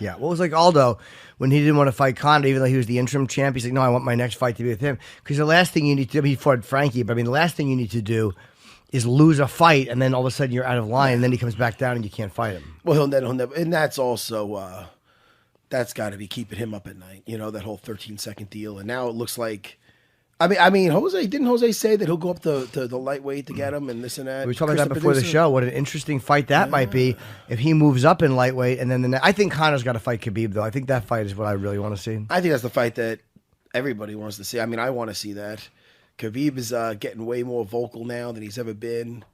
Yeah, well, it was like Aldo when he didn't want to fight Conor, even though he was the interim champ. He's like, no, I want my next fight to be with him. Because the last thing you need to do, he fought Frankie, but I mean, the last thing you need to do is lose a fight, and then all of a sudden you're out of line, and then he comes back down and you can't fight him. Well, he'll never, and that's also that's got to be keeping him up at night. You know, that whole 13-second deal, and now it looks like. I mean, Jose say that he'll go up to the lightweight to get him and this and that? We were talking about that before the show. What an interesting fight that might be if he moves up in lightweight, and then I think Conor's got to fight KHABIB though. I think that fight is what I really want to see. I think that's the fight that everybody wants to see. I mean, I want to see that. KHABIB is getting way more vocal now than he's ever been.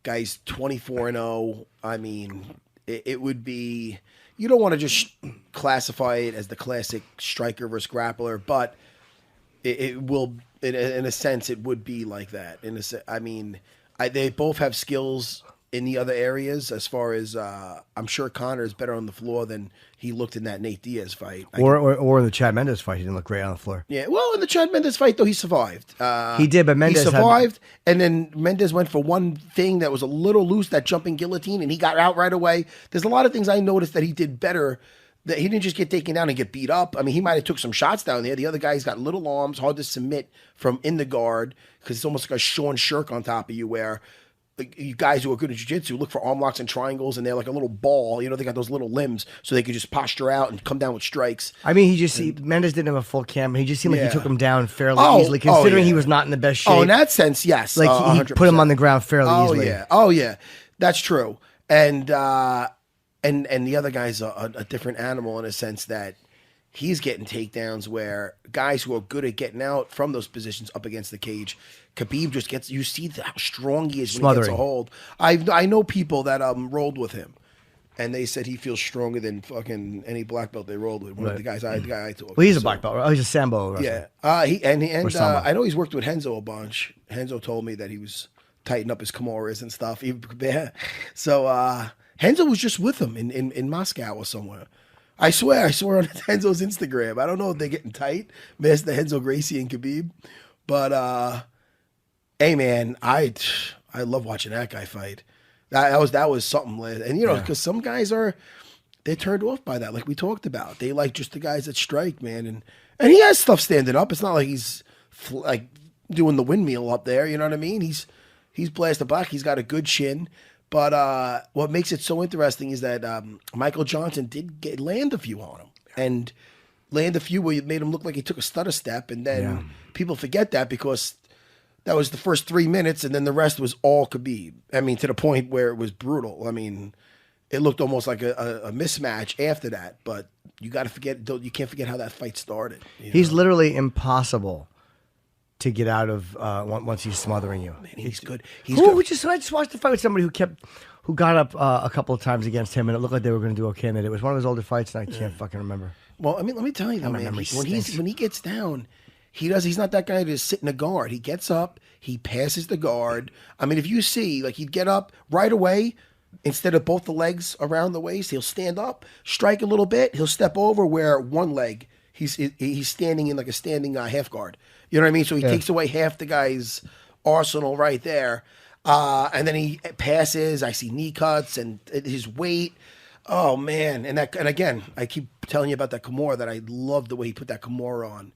Guy's 24-0. I mean, it would be. You don't want to just classify it as the classic striker versus grappler, but it will. In a sense, it would be like that. I mean, they both have skills in the other areas. As far as I'm sure Conor is better on the floor than he looked in that Nate Diaz fight, or in the Chad Mendes fight. He didn't look great on the floor. Yeah, well, in the Chad Mendes fight though, he survived. He did, but Mendes survived, and then Mendes went for one thing that was a little loose, that jumping guillotine, and he got out right away. There's a lot of things I noticed that he did better. That he didn't just get taken down and get beat up. I mean, he might have took some shots down there. The other guy's got little arms, hard to submit from in the guard because it's almost like a Sean Shirk on top of you where you guys who are good at jiu-jitsu look for arm locks and triangles and they're like a little ball. You know, they got those little limbs so they could just posture out and come down with strikes. I mean, Mendes didn't have a full camera. He just seemed like he took him down fairly easily considering he was not in the best shape. Oh, in that sense, yes. Like he put him on the ground fairly easily. Oh, yeah. That's true. And the other guy's a different animal in a sense that he's getting takedowns where guys who are good at getting out from those positions up against the cage, KHABIB just gets, you see how strong he is when he gets a hold. I know people that rolled with him, and they said he feels stronger than fucking any black belt they rolled with. One of the guy I talked. Well, he's a black belt. Right? Oh, he's a Sambo wrestler. Yeah. I know he's worked with Henzo a bunch. Henzo told me that he was tightening up his Kimuras and stuff. So Henzo was just with him in Moscow or somewhere. I swear on Henzo's Instagram. I don't know if they're getting tight. Master Henzo Gracie and KHABIB. But hey man, I love watching that guy fight. That was something. And you know, because some guys they're turned off by that, like we talked about. They like just the guys that strike, man. And he has stuff standing up. It's not like he's like doing the windmill up there. You know what I mean? He's blasted back. He's got a good chin. But what makes it so interesting is that Michael Johnson did land a few on him. And land a few where you made him look like he took a stutter step. And then people forget that because that was the first 3 minutes and then the rest was all KHABIB. I mean, to the point where it was brutal. I mean, it looked almost like a mismatch after that. But you got to forget, you can't forget how that fight started. He's literally impossible to get out of once he's smothering you. Man, he's good. I just watched the fight with somebody who got up a couple of times against him, and it looked like they were going to do okay. And it was one of his older fights, and I can't fucking remember. Well, I mean, let me tell you though, man. When he gets down, he's not that guy to sit in a guard. He gets up, he passes the guard. I mean, if you see, like, he'd get up right away. Instead of both the legs around the waist, he'll stand up, strike a little bit. He'll step over where one leg he's standing in like a standing half guard. You know what I mean? So he takes away half the guy's arsenal right there. And then he passes. I see knee cuts and his weight. Oh, man. And again, I keep telling you about that Kimura, that I love the way he put that Kimura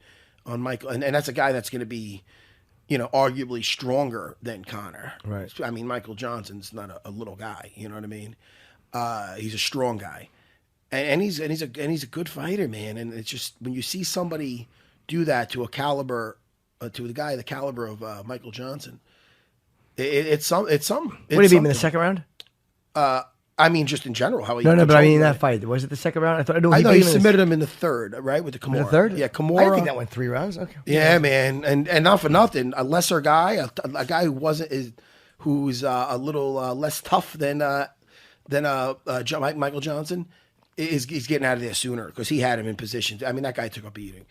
on Michael. And that's a guy that's going to be, you know, arguably stronger than Conor. Right. I mean, Michael Johnson's not a little guy. You know what I mean? He's a strong guy. And he's a good fighter, man. And it's just when you see somebody do that to a guy the caliber of Michael Johnson, it's some. What do you mean in the second round? I mean, just in general, how he. No, but I mean in that fight, was it the second round? I thought he submitted him in the third, right, with the Kimura. The third? Yeah, Kimura. I think that went 3 rounds. Okay. Yeah, man, and not for nothing, a lesser guy, a guy who's a little less tough than Michael Johnson. He's getting out of there sooner because he had him in position. I mean, that guy took a beating.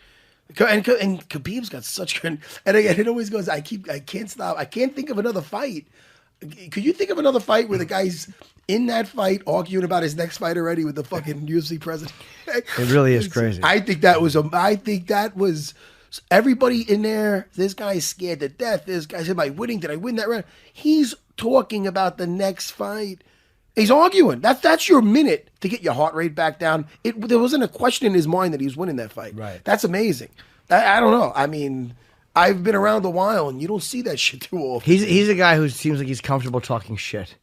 And KHABIB's got such good. And again, it always goes. I can't stop. I can't think of another fight. Could you think of another fight where the guy's in that fight arguing about his next fight already with the fucking UFC president? It really is crazy. I think that was everybody in there. This guy's scared to death. This guy's, am I winning? Did I win that round? He's talking about the next fight. He's arguing. That's your minute to get your heart rate back down. There wasn't a question in his mind that he was winning that fight. Right. That's amazing. I don't know. I mean, I've been around a while, and you don't see that shit too often. He's a guy who seems like he's comfortable talking shit,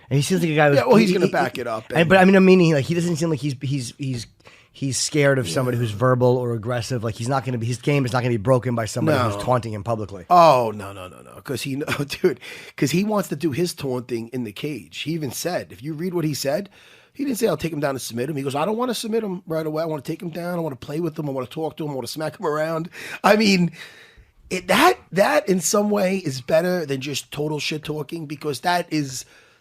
and he seems like a guy. He's going to back it up. But I mean, I'm meaning like he doesn't seem like he's scared of somebody who's verbal or aggressive. Like he's not going to be. His game is not going to be broken by somebody who's taunting him publicly. Oh no! Because he wants to do his taunting in the cage. He even said, if you read what he said, he didn't say I'll take him down and submit him. He goes, I don't want to submit him right away. I want to take him down. I want to play with him. I want to talk to him. I want to smack him around. I mean, that in some way is better than just total shit talking, because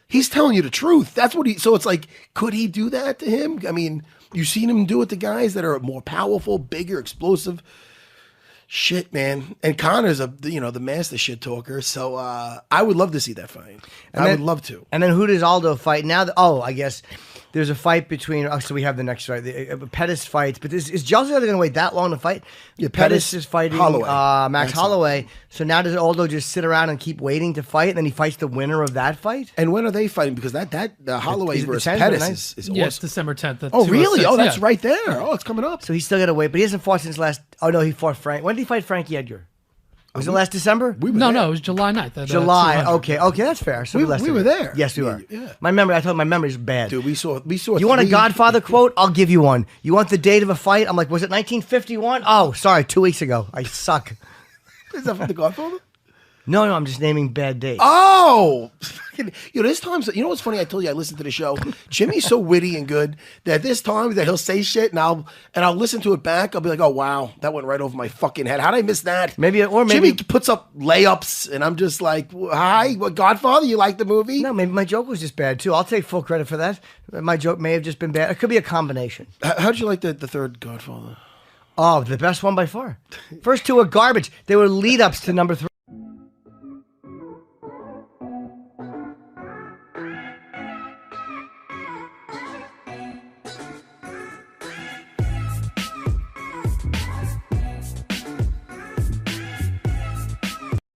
he's telling you the truth. That's what so it's like, could he do that to him? I mean, you've seen him do it to guys that are more powerful, bigger, explosive. Shit, man. And Conor's the master shit talker. So I would love to see that fight. I would love to. And then who does Aldo fight now? I guess there's a fight between. So we have the next fight. Pettis fights, but is Jose going to wait that long to fight? Yeah, Pettis is fighting Max Excellent. Holloway. So now does Aldo just sit around and keep waiting to fight, and then he fights the winner of that fight? And when are they fighting? Because the Holloway versus Pettis is awesome. It's December 10th. Oh, really? Oh, that's right there. Oh, it's coming up. So he's still got to wait, but he hasn't fought since last. Oh no, he fought Frank. When did he fight Frankie Edgar? Was it last December? No, it was July 9th. July. Okay, that's fair. So we were there. Yes, we were. Yeah. I thought my memory's bad. Dude, we saw. You want a Godfather quote? I'll give you one. You want the date of a fight? I'm like, was it 1951? Oh, sorry, 2 weeks ago. I suck. Is that from the Godfather? No, I'm just naming bad dates. Oh, there's times. You know what's funny? I told you I listened to the show. Jimmy's so witty and good that there's times that he'll say shit and I'll listen to it back. I'll be like, oh wow, that went right over my fucking head. How'd I miss that? Maybe Jimmy puts up layups and I'm just like, hi, what, Godfather? You like the movie? No, maybe my joke was just bad too. I'll take full credit for that. My joke may have just been bad. It could be a combination. How'd you like the third Godfather? Oh, the best one by far. First two were garbage. They were lead ups to number 3.